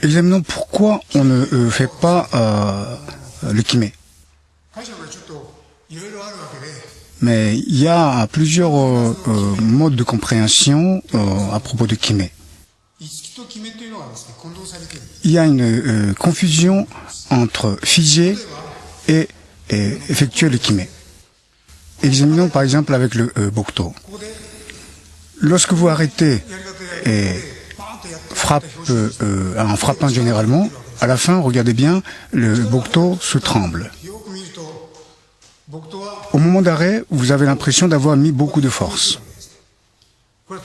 Examinons pourquoi on ne fait pas le kime. Mais il y a plusieurs modes de compréhension à propos de kime. Il y a une confusion entre figer et effectuer le kime. Examinons par exemple avec le bokto. Lorsque vous arrêtez et en frappant généralement, à la fin, regardez bien, le bokto se tremble. Au moment d'arrêt, vous avez l'impression d'avoir mis beaucoup de force.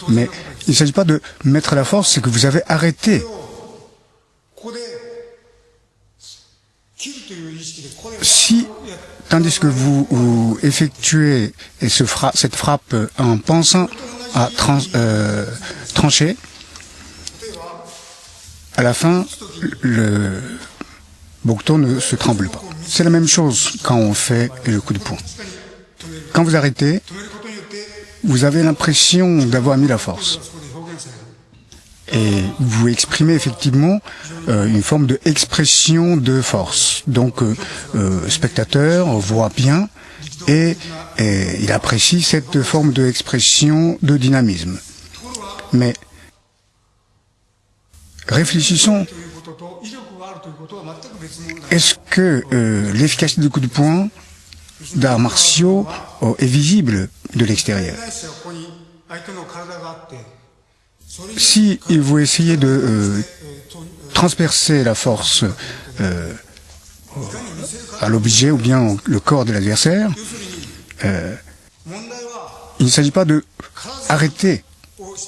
Mais il ne s'agit pas de mettre la force, c'est que vous avez arrêté. Si, tandis que vous effectuez cette frappe en pensant à trancher, à la fin, le bokto ne se tremble pas. C'est la même chose quand on fait le coup de poing. Quand vous arrêtez, vous avez l'impression d'avoir mis la force. Et vous exprimez effectivement une forme d'expression de force. Donc, le spectateur voit bien et il apprécie cette forme d'expression de dynamisme. Mais réfléchissons. Est-ce que l'efficacité du coup de poing d'arts martiaux est visible de l'extérieur? Si vous essayez de transpercer la force à l'objet ou bien le corps de l'adversaire, il ne s'agit pas de arrêter,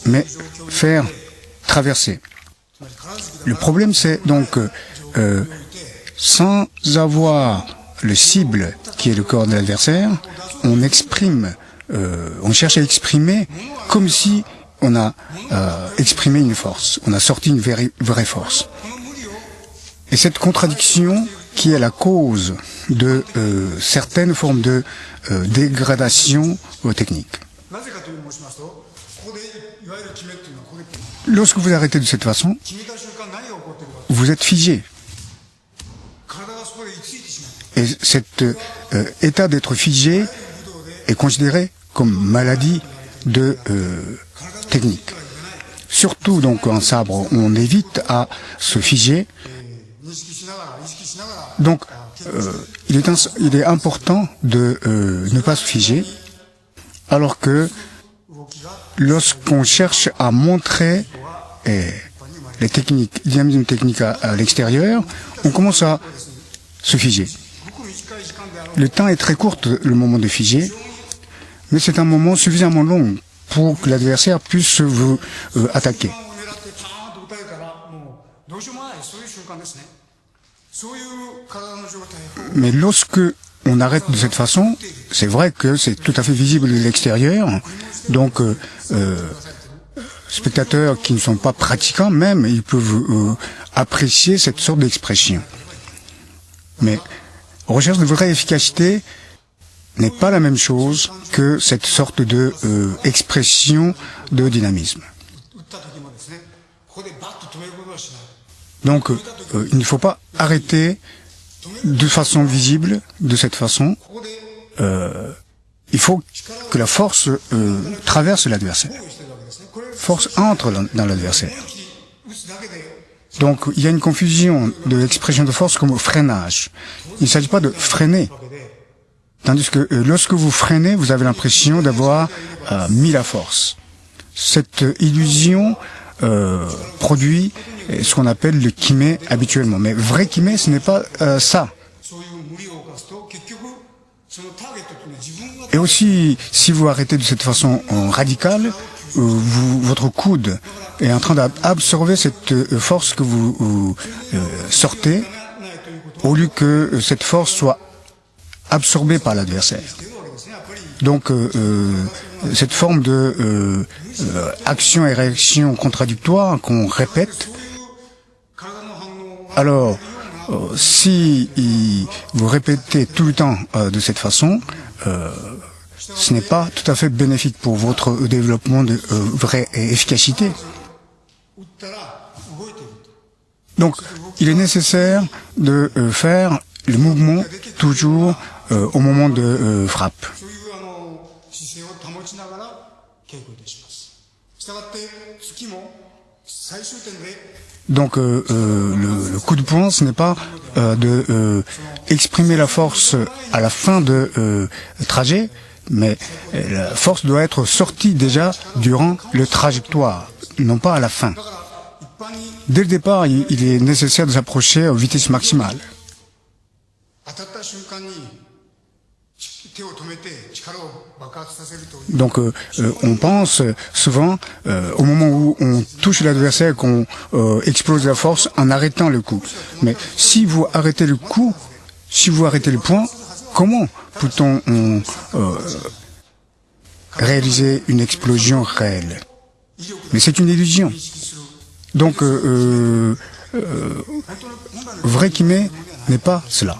mais faire traverser. Le problème, c'est donc sans avoir le cible qui est le corps de l'adversaire, on exprime, on cherche à exprimer comme si on a exprimé une force, on a sorti une vraie force. Et cette contradiction qui est la cause de certaines formes de dégradation technique. Lorsque vous arrêtez de cette façon, vous êtes figé. Et cet état d'être figé est considéré comme maladie de technique. Surtout donc en sabre, on évite à se figer. Donc, il est important de ne pas se figer, alors que lorsqu'on cherche à montrer les techniques, le dynamisme technique à l'extérieur, on commence à se figer. Le temps est très court, le moment de figer, mais c'est un moment suffisamment long pour que l'adversaire puisse vous attaquer. Mais lorsque on arrête de cette façon, c'est vrai que c'est tout à fait visible de l'extérieur. Donc, spectateurs qui ne sont pas pratiquants même, ils peuvent apprécier cette sorte d'expression. Mais recherche de vraie efficacité n'est pas la même chose que cette sorte de expression de dynamisme. Donc, il ne faut pas arrêter de façon visible, de cette façon. Il faut que la force traverse l'adversaire. Force entre dans l'adversaire. Donc, il y a une confusion de l'expression de force comme freinage. Il ne s'agit pas de freiner. Tandis que lorsque vous freinez, vous avez l'impression d'avoir mis la force. Cette illusion produit ce qu'on appelle le kime habituellement. Mais vrai kime, ce n'est pas ça. Et aussi, si vous arrêtez de cette façon radicale, votre coude est en train d'absorber cette force que vous sortez, au lieu que cette force soit absorbée par l'adversaire. Donc, cette forme de action et réaction contradictoire qu'on répète, alors, si vous répétez tout le temps de cette façon, ce n'est pas tout à fait bénéfique pour votre développement de vraie efficacité. Donc, il est nécessaire de faire le mouvement toujours au moment de frappe. Donc, le coup de poing, ce n'est pas de exprimer la force à la fin de trajet, mais la force doit être sortie déjà durant le trajectoire, non pas à la fin. Dès le départ, il est nécessaire de s'approcher à vitesse maximale. Donc, on pense souvent, au moment où on touche l'adversaire, qu'on explose la force en arrêtant le coup. Mais si vous arrêtez le coup, si vous arrêtez le point, comment peut-on réaliser une explosion réelle? Mais c'est une illusion. Donc, vrai Kimé n'est pas cela.